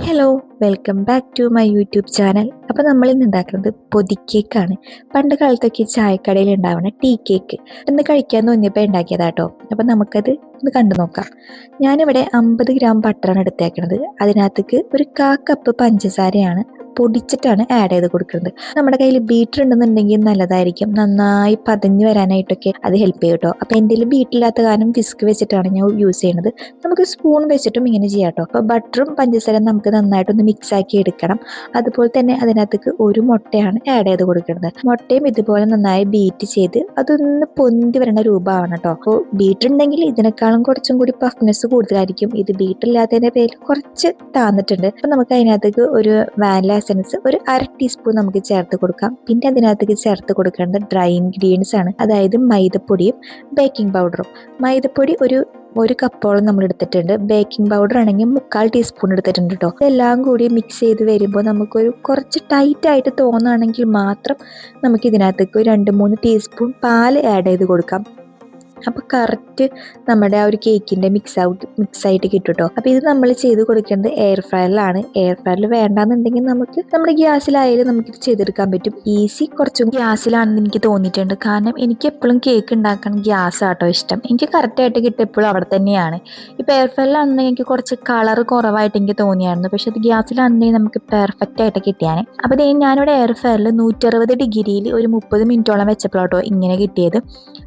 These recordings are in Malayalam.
Hello welcome back to my YouTube channel. അപ്പോൾ നമ്മൾ ഇന്ന് ഉണ്ടാക്കുന്നത് പൊതിക്കേക്കാണ്. പണ്ട് കാലത്തൊക്കെ ചായക്കടയിൽ ഉണ്ടാവുന്ന ടീ കേക്ക് ഇന്ന് കഴിക്കാൻ തോന്നിയപ്പോൾ ഉണ്ടാക്കിയതാട്ടോ. അപ്പോൾ നമുക്കത് ഒന്ന് കണ്ടു നോക്കാം. ഞാനിവിടെ 50 ഗ്രാം ബട്ടറാണ് എടുത്തേക്കുന്നത്. അതിനകത്തേക്ക് ഒരു 1/4 കപ്പ് പഞ്ചസാരയാണ് പൊടിച്ചിട്ടാണ് ആഡ് ചെയ്ത് കൊടുക്കുന്നത്. നമ്മുടെ കയ്യിൽ ബീറ്റർ ഉണ്ടെന്നുണ്ടെങ്കിൽ നല്ലതായിരിക്കും, നന്നായി പതഞ്ഞ് വരാനായിട്ടൊക്കെ അത് ഹെൽപ്പ് ചെയ്യും കേട്ടോ. അപ്പോൾ എൻ്റെ കയ്യിൽ ബീറ്റില്ലാത്ത കാരണം വിസ്ക് വെച്ചിട്ടാണ് ഞാൻ യൂസ് ചെയ്യുന്നത്. നമുക്ക് സ്പൂൺ വെച്ചിട്ടും ഇങ്ങനെ ചെയ്യാം കേട്ടോ. അപ്പോൾ ബട്ടറും പഞ്ചസാരയും നമുക്ക് നന്നായിട്ടൊന്ന് മിക്സ് ആക്കി എടുക്കണം. അതുപോലെ തന്നെ അതിനകത്തേക്ക് ഒരു മുട്ടയാണ് ആഡ് ചെയ്ത് കൊടുക്കുന്നത്. മുട്ടയും ഇതുപോലെ നന്നായി ബീറ്റ് ചെയ്ത് അതൊന്ന് പൊന്തി വരേണ്ട രൂപമാണ് കേട്ടോ. അപ്പോൾ ബീറ്റർ ഉണ്ടെങ്കിൽ ഇതിനേക്കാളും കുറച്ചും കൂടി പഫ്നെസ് കൂടുതലായിരിക്കും. ഇത് ബീറ്റർ ഇല്ലാത്തതിൻ്റെ പേരിൽ കുറച്ച് താന്നിട്ടുണ്ട്. അപ്പോൾ നമുക്ക് അതിനകത്തേക്ക് ഒരു വാനില എസൻസ് ഒരു 1/2 ടീസ്പൂൺ നമുക്ക് ചേർത്ത് കൊടുക്കാം. പിന്നെ അതിനകത്തേക്ക് ചേർത്ത് കൊടുക്കേണ്ടത് ഡ്രൈ ഇൻഗ്രീഡിയൻസ് ആണ്, അതായത് മൈദപ്പൊടിയും ബേക്കിംഗ് പൗഡറും. മൈദപ്പൊടി ഒരു കപ്പോളം നമ്മൾ എടുത്തിട്ടുണ്ട്. ബേക്കിംഗ് പൗഡർ ആണെങ്കിൽ 1/4 ടീസ്പൂൺ എടുത്തിട്ടുണ്ട് കേട്ടോ. ഇതെല്ലാം കൂടി മിക്സ് ചെയ്ത് വരുമ്പോൾ നമുക്കൊരു കുറച്ച് ടൈറ്റ് ആയിട്ട് തോന്നുകയാണെങ്കിൽ മാത്രം നമുക്ക് ഇതിനകത്തേക്ക് ഒരു 2-3 ടീസ്പൂൺ പാൽ ആഡ് ചെയ്ത് കൊടുക്കാം. അപ്പോൾ കറക്റ്റ് നമ്മുടെ ആ ഒരു കേക്കിൻ്റെ മിക്സായിട്ട് കിട്ടും കേട്ടോ. അപ്പോൾ ഇത് നമ്മൾ ചെയ്ത് കൊടുക്കേണ്ടത് എയർ ഫ്രയറിലാണ്. എയർ ഫ്രയറിൽ വേണ്ടാന്നുണ്ടെങ്കിൽ നമുക്ക് നമ്മുടെ ഗ്യാസിലായാലും നമുക്കിത് ചെയ്തെടുക്കാൻ പറ്റും. ഈസി കുറച്ചും ഗ്യാസിലാണെന്ന് എനിക്ക് തോന്നിയിട്ടുണ്ട്. കാരണം എനിക്ക് എപ്പോഴും കേക്ക് ഉണ്ടാക്കാൻ ഗ്യാസ് ആട്ടോ ഇഷ്ടം. എനിക്ക് കറക്റ്റായിട്ട് കിട്ടും എപ്പോഴും അവിടെ തന്നെയാണ്. ഇപ്പോൾ എയർ ഫ്രയറിലാണെന്നുണ്ടെങ്കിൽ എനിക്ക് കുറച്ച് കളർ കുറവായിട്ട് എനിക്ക് തോന്നിയായിരുന്നു. പക്ഷെ അത് ഗ്യാസിലാണെന്നുണ്ടെങ്കിൽ നമുക്ക് പെർഫെക്റ്റ് ആയിട്ട് കിട്ടിയാണ്. അപ്പോൾ ഞാനിവിടെ എയർ ഫ്രയറിൽ 160 ഡിഗ്രിയിൽ ഒരു 30 മിനിറ്റോളം വെച്ചപ്പോഴാട്ടോ ഇങ്ങനെ കിട്ടിയത്.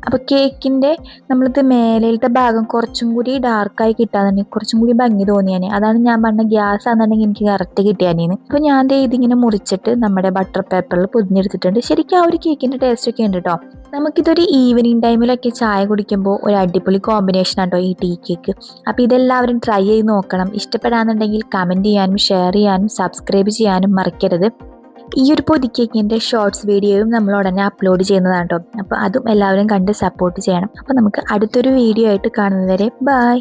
അപ്പോൾ കേക്കിൻ്റെ നമ്മളിത് മേലത്തെ ഭാഗം കുറച്ചും കൂടി ഡാർക്കായി കിട്ടാന്നുണ്ടെങ്കിൽ കുറച്ചും കൂടി ഭംഗി തോന്നിയാനെ. അതാണ് ഞാൻ പറഞ്ഞ ഗ്യാസ് ആണെന്നുണ്ടെങ്കിൽ എനിക്ക് കറക്റ്റ് കിട്ടിയാനേന്ന്. അപ്പോൾ ഞാൻ ഇതിങ്ങനെ മുറിച്ചിട്ട് നമ്മുടെ ബട്ടർ പേപ്പറിൽ പൊതിഞ്ഞെടുത്തിട്ടുണ്ട്. ശരിക്കും ആ ഒരു കേക്കിൻ്റെ ടേസ്റ്റ് ഒക്കെ ഉണ്ട് കേട്ടോ. നമുക്കിതൊരു ഈവനിങ് ടൈമിലൊക്കെ ചായ കുടിക്കുമ്പോൾ ഒരു അടിപൊളി കോമ്പിനേഷൻ ആട്ടോ ഈ ടീ കേക്ക്. അപ്പോൾ ഇതെല്ലാവരും ട്രൈ ചെയ്ത് നോക്കണം. ഇഷ്ടപ്പെടാന്നുണ്ടെങ്കിൽ കമൻറ്റ് ചെയ്യാനും ഷെയർ ചെയ്യാനും സബ്സ്ക്രൈബ് ചെയ്യാനും മറക്കരുത്. ഈ ഒരു പൊതിക്കേക്കിൻ്റെ ഷോർട്സ് വീഡിയോയും നമ്മൾ ഉടനെ അപ്ലോഡ് ചെയ്യുന്നതാണ് കേട്ടോ. അപ്പോൾ അതും എല്ലാവരും കണ്ട് സപ്പോർട്ട് ചെയ്യണം. അപ്പോൾ നമുക്ക് അടുത്തൊരു വീഡിയോ ആയിട്ട് കാണുന്നതുവരെ ബൈ.